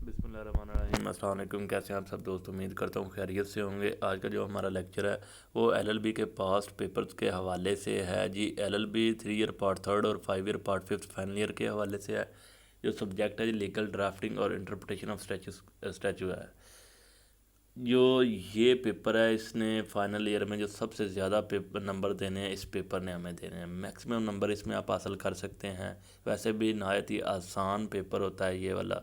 بسم اللہ الرحمن الرحیم۔ السلام علیکم، کیسے ہیں آپ سب دوست؟ امید کرتا ہوں خیریت سے ہوں گے۔ آج کا جو ہمارا لیکچر ہے وہ ایل ایل بی کے پاسٹ پیپرز کے حوالے سے ہے جی۔ L L B 3 year part third اور 5 year part fifth final year کے حوالے سے ہے۔ جو سبجیکٹ ہے جی لیگل ڈرافٹنگ اور انٹرپریٹیشن آف اسٹیچو ہے۔ جو یہ پیپر ہے اس نے فائنل ایئر میں جو سب سے زیادہ نمبر دینے ہیں اس پیپر نے ہمیں دینے ہیں۔ میکسیمم نمبر اس میں آپ حاصل کر سکتے ہیں۔ ویسے بھی نہایت ہی آسان پیپر ہوتا ہے یہ والا،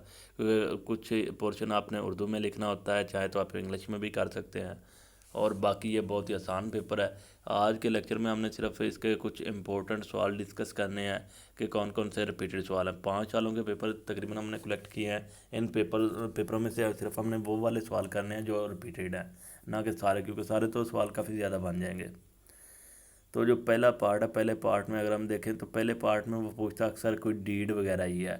کچھ پورشن آپ نے اردو میں لکھنا ہوتا ہے، چاہے تو آپ انگلش میں بھی کر سکتے ہیں، اور باقی یہ بہت ہی آسان پیپر ہے۔ آج کے لیکچر میں ہم نے صرف اس کے کچھ امپورٹنٹ سوال ڈسکس کرنے ہیں کہ کون کون سے ریپیٹڈ سوال ہیں۔ 5 سالوں کے پیپر تقریباً ہم نے کلیکٹ کیے ہیں۔ ان پیپروں میں سے صرف ہم نے وہ والے سوال کرنے ہیں جو ریپیٹڈ ہیں، نہ کہ سارے، کیونکہ سارے تو سوال کافی زیادہ بن جائیں گے۔ تو جو پہلا پارٹ ہے، پہلے پارٹ میں اگر ہم دیکھیں تو پہلے پارٹ میں وہ پوچھتا اکثر کوئی ڈیڈ وغیرہ ہی ہے،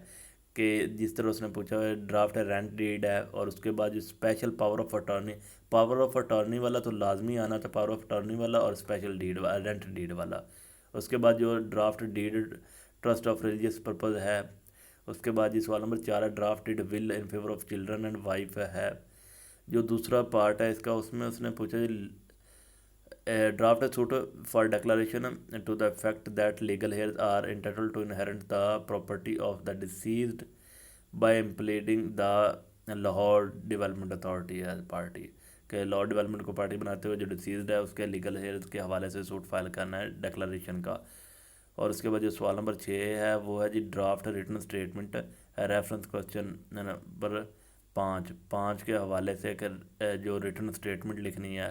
کہ جس طرح اس نے پوچھا ڈرافٹ ہے، رینٹ ڈیڈ ہے، اور اس کے بعد جو special power of attorney, power of attorney والا تو لازمی آنا تھا، پاور آف اٹارنی والا اور اسپیشل ڈیڈ رینٹ ڈیڈ والا۔ اس کے بعد جو draft deed trust of religious purpose ہے۔ اس کے بعد جی سوال نمبر 4 ہے draft deed will in favour of children and wife ہے۔ جو دوسرا پارٹ ہے اس کا، اس نے پوچھا جی draft a suit for declaration to the effect that legal heirs are entitled to inherent the property of the deceased by impleading the Lahore development authority as party, کہ لاہور ڈیولپمنٹ کو پارٹی بناتے ہوئے جو ڈیسیزڈ ہے اس کے لیگل ہیئرز کے حوالے سے سوٹ فائل کرنا ہے ڈیکلریشن کا۔ اور اس کے بعد جو سوال نمبر 6 ہے وہ ہے جی draft written statement reference question number 5 کے حوالے سے، کہ جو ریٹن اسٹیٹمنٹ لکھنی ہے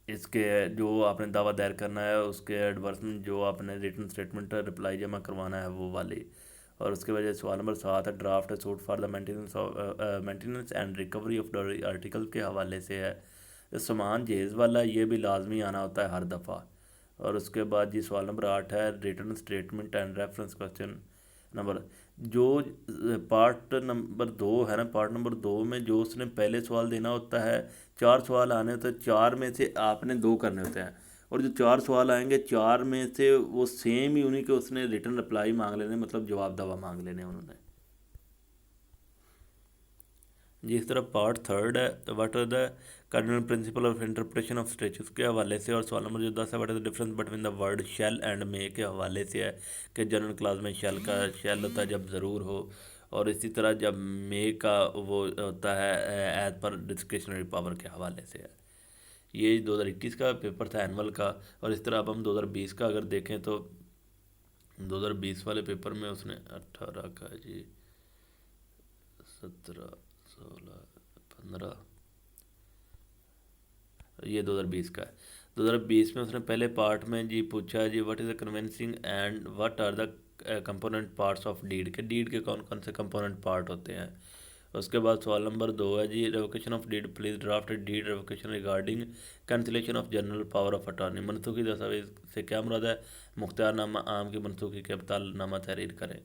اس کے جو آپ نے دعویٰ دائر کرنا ہے اس کے ایڈورسمنٹ، جو آپ نے ریٹن اسٹیٹمنٹ رپلائی جمع کروانا ہے وہ والی۔ اور اس کے وجہ سوال نمبر 7 ہے draft suit for the maintenance and recovery of dowry article کے حوالے سے ہے۔ سامان جہیز والا یہ بھی لازمی آنا ہوتا ہے ہر دفعہ۔ اور اس کے بعد جی سوال نمبر 8 ہے return statement and reference question number, جو پارٹ نمبر 2 ہے نا، پارٹ نمبر 2 میں جو اس نے پہلے سوال دینا ہوتا ہے، 4 سوال آنے ہوتے ہیں، 4 میں سے آپ نے 2 کرنے ہوتے ہیں، اور جو 4 سوال آئیں گے 4 میں سے وہ سیم ہی انہیں کے اس نے ریٹن رپلائی مانگ لینے، مطلب جواب دعویٰ مانگ لینے انہوں نے جی۔ اس طرح پارٹ تھرڈ ہے what are the cardinal principle of interpretation of statutes کے حوالے سے، اور سوال نمبر جو 10 ہے what are the difference between the word shall and may کے حوالے سے ہے، کہ جنرل کلاس میں شیل کا شیل ہوتا ہے جب ضرور ہو، اور اسی طرح جب مے کا وہ ہوتا ہے ایز پر ڈسکریشنری پاور کے حوالے سے ہے۔ یہ 2021 کا پیپر تھا اینول کا۔ اور اس طرح اب ہم 2020 کا اگر دیکھیں تو 2020 والے پیپر میں اس نے 18 کا جی 17 16 15 یہ 2020 کا ہے۔ 2020 میں اس نے پہلے پارٹ میں جی پوچھا جی what is a conveyancing and what are the component parts of deed, کے ڈیڈ کے کون کون سے کمپوننٹ پارٹ ہوتے ہیں۔ اس کے بعد سوال نمبر 2 ہے جی revocation of deed please draft deed revocation regarding cancellation of general power of attorney, منسوخی دستاویز سے کیا مراد ہے؟ مختار نامہ عام کی منسوخی کے ابطال نامہ تحریر کریں،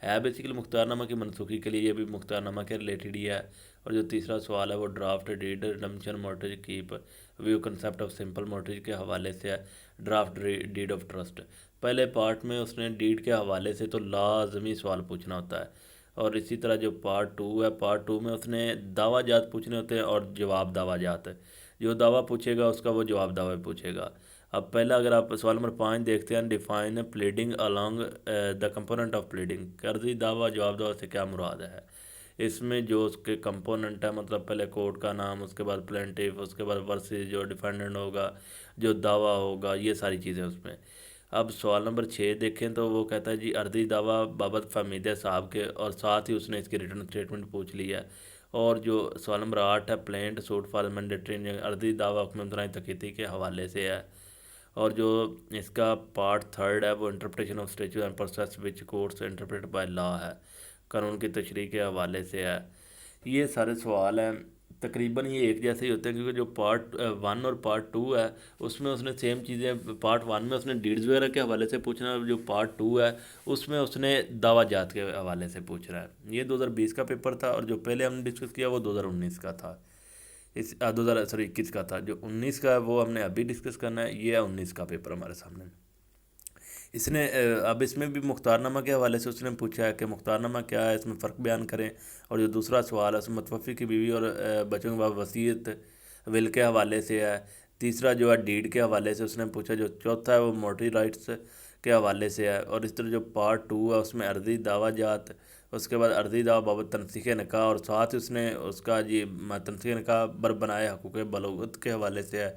ہے بیسیکلی مختار نامہ کی منسوخی کے لیے، یہ بھی مختار نامہ کے ریلیٹڈ ہی ہے۔ اور جو تیسرا سوال ہے وہ draft deed redemption mortgage keep view concept of simple mortgage کے حوالے سے ہے، ڈرافٹ ڈیڈ آف ٹرسٹ۔ پہلے پارٹ میں اس نے ڈیڈ کے حوالے سے تو لازمی سوال پوچھنا ہوتا ہے، اور اسی طرح جو پارٹ 2 ہے، پارٹ 2 میں اس نے دعویٰ جات پوچھنے ہوتے ہیں اور جواب دعویٰ جات، جو دعویٰ پوچھے گا اس کا وہ جواب دعویٰ پوچھے گا۔ اب پہلا اگر آپ سوال نمبر 5 دیکھتے ہیں، define pleading along the component of pleading, قرضی دعویٰ جواب دعویٰ سے کیا مراد ہے۔ اس میں جو اس کے کمپوننٹ ہے، مطلب پہلے کورٹ کا نام، اس کے بعد پلینٹیف، اس کے بعد ورسز جو ڈیفینڈنٹ ہوگا، جو دعویٰ ہوگا، یہ ساری چیزیں اس میں۔ اب سوال نمبر 6 دیکھیں تو وہ کہتا ہے جی عرضی دعویٰ بابت فہمیدہ صاحب کے، اور ساتھ ہی اس نے اس کی ریٹن اسٹیٹمنٹ پوچھ لی ہے۔ اور جو سوال نمبر 8 ہے پلینٹ سوٹ فار مینڈیٹری، عرضی دعویٰ حکم امتناعی تقیتی کے حوالے سے ہے۔ اور جو اس کا پارٹ تھرڈ ہے وہ interpretation of statute and process which courts interpret by law ہے، قانون کی تشریح کے حوالے سے ہے۔ یہ سارے سوال ہیں تقریباً یہ ایک جیسے ہی ہوتے ہیں، کیونکہ جو پارٹ 1 اور پارٹ 2 ہے اس میں اس نے سیم چیزیں، پارٹ 1 میں اس نے ڈیڈز وغیرہ کے حوالے سے پوچھنا، جو پارٹ 2 ہے اس میں اس نے دعویٰ جات کے حوالے سے پوچھ رہا ہے۔ یہ 2020 کا پیپر تھا، اور جو پہلے ہم نے ڈسکس کیا وہ 2019 کا تھا، 2021 کا تھا۔ جو 19 کا ہے وہ ہم نے ابھی ڈسکس کرنا ہے، یہ ہے 19 کا پیپر ہمارے سامنے۔ اس نے اب اس میں بھی مختار نامہ کے حوالے سے اس نے پوچھا ہے کہ مختار نامہ کیا ہے، اس میں فرق بیان کریں، اور جو دوسرا سوال ہے اس میں متوفی کی بیوی اور بچوں کے بعد وصیت ول کے حوالے سے ہے، تیسرا جو ہے ڈیڈ کے حوالے سے اس نے پوچھا، جو چوتھا ہے وہ موٹری رائٹس کے حوالے سے ہے، اور اس طرح جو پارٹ 2 ہے اس میں عرضی دعویٰ جات، اس کے بعد عرضی دعویٰ بابت تنسیخ نکاح، اور ساتھ اس نے اس کا جی تنسیخ نکاح بر بنائے حقوق بلوغت کے حوالے سے ہے،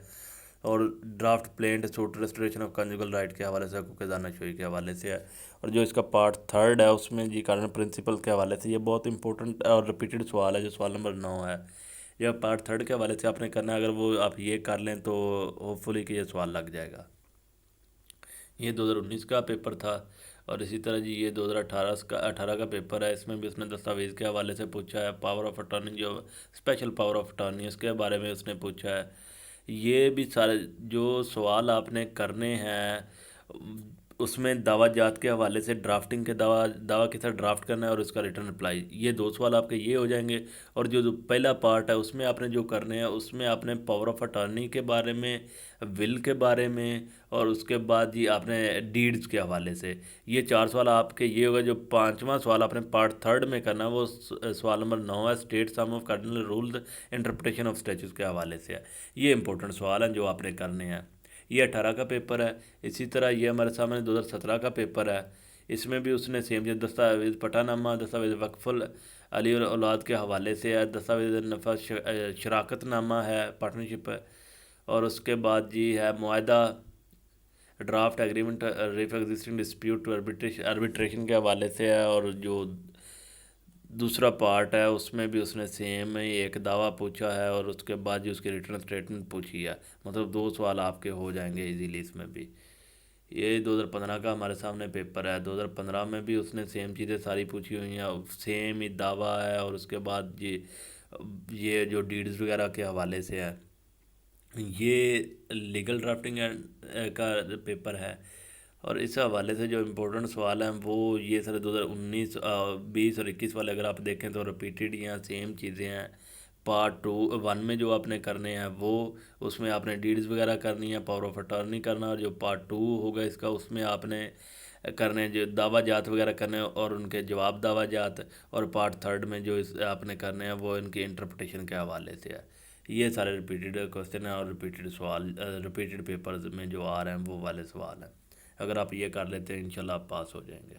اور draft plaint suit restoration of conjugal right کے حوالے سے، حقوق دانشوئی کے حوالے سے ہے، اور جو اس کا پارٹ 3 ہے اس میں جی قانون پرنسپل کے حوالے سے، یہ بہت امپورٹنٹ اور ریپیٹڈ سوال ہے جو سوال نمبر 9 ہے، یہ پارٹ 3 کے حوالے سے آپ نے کرنا ہے، اگر وہ آپ یہ کر لیں تو ہوپ فلی کہ یہ سوال لگ جائے گا۔ یہ 2019 کا پیپر تھا، اور اسی طرح جی یہ 2018 کا پیپر ہے، اس میں بھی اس نے دستاویز کے حوالے سے پوچھا ہے، پاور آف اٹارنی جو اسپیشل پاور آف اٹارنی اس کے بارے میں اس نے پوچھا ہے۔ یہ بھی سارے جو سوال آپ نے کرنے ہیں اس میں دعویٰ جات کے حوالے سے، ڈرافٹنگ کے دعویٰ کے ساتھ ڈرافٹ کرنا ہے، اور اس کا ریٹرن اپلائی، یہ 2 سوال آپ کے یہ ہو جائیں گے، اور جو پہلا پارٹ ہے اس میں آپ نے جو کرنے ہیں اس میں آپ نے پاور آف اٹارنی کے بارے میں، ول کے بارے میں، اور اس کے بعد جی آپ نے ڈیڈز کے حوالے سے، یہ 4 سوال آپ کے یہ ہوگا۔ جو 5واں سوال آپ نے پارٹ 3 میں کرنا ہے وہ سوال نمبر 9 ہے، state some of cardinal rules interpretation of statutes کے حوالے سے ہے۔ یہ امپورٹنٹ سوال ہیں جو آپ نے کرنے ہیں۔ یہ 18 کا پیپر ہے، اسی طرح یہ ہمارے سامنے 2017 کا پیپر ہے، اس میں بھی اس نے سیم دستاویز پٹا نامہ، دستاویز وقف علی اور اولاد کے حوالے سے ہے، دستاویز نفذ شراکت نامہ ہے، پارٹنرشپ ہے، اور اس کے بعد جی ہے معاہدہ draft agreement ref existing dispute arbitration کے حوالے سے ہے، اور جو دوسرا پارٹ ہے اس میں بھی اس نے سیم ایک دعویٰ پوچھا ہے، اور اس کے بعد جو اس کی ریٹرن اسٹیٹمنٹ پوچھی ہے، مطلب 2 سوال آپ کے ہو جائیں گے ایزیلی اس میں بھی۔ یہ 2015 کا ہمارے سامنے پیپر ہے، 2015 میں بھی اس نے سیم چیزیں ساری پوچھی ہوئی ہیں، سیم ہی دعویٰ ہے، اور اس کے بعد یہ جو ڈیڈز وغیرہ کے حوالے سے ہے۔ یہ لیگل ڈرافٹنگ کا پیپر ہے، اور اس حوالے سے جو امپورٹنٹ سوال ہیں وہ یہ سارے 2019 20 اور 21 والے اگر آپ دیکھیں تو ریپیٹڈ یا سیم چیزیں ہیں۔ پارٹ 1 میں جو آپ نے کرنے ہیں وہ اس میں آپ نے ڈیڈز وغیرہ کرنی ہے، پاور آف اٹارنی کرنا، اور جو پارٹ 2 ہوگا اس کا اس میں آپ نے کرنے جو دعویٰ جات وغیرہ کرنے اور ان کے جواب دعویٰ جات، اور پارٹ 3 میں جو آپ نے کرنے ہیں وہ ان کی انٹرپریٹیشن کے حوالے سے ہے۔ یہ سارے ریپیٹڈ کوشچن ہیں اور ریپیٹڈ سوال، ریپیٹڈ پیپرز میں جو آ رہے ہیں وہ والے سوال ہیں، اگر آپ یہ کر لیتے ہیں انشاءاللہ آپ پاس ہو جائیں گے۔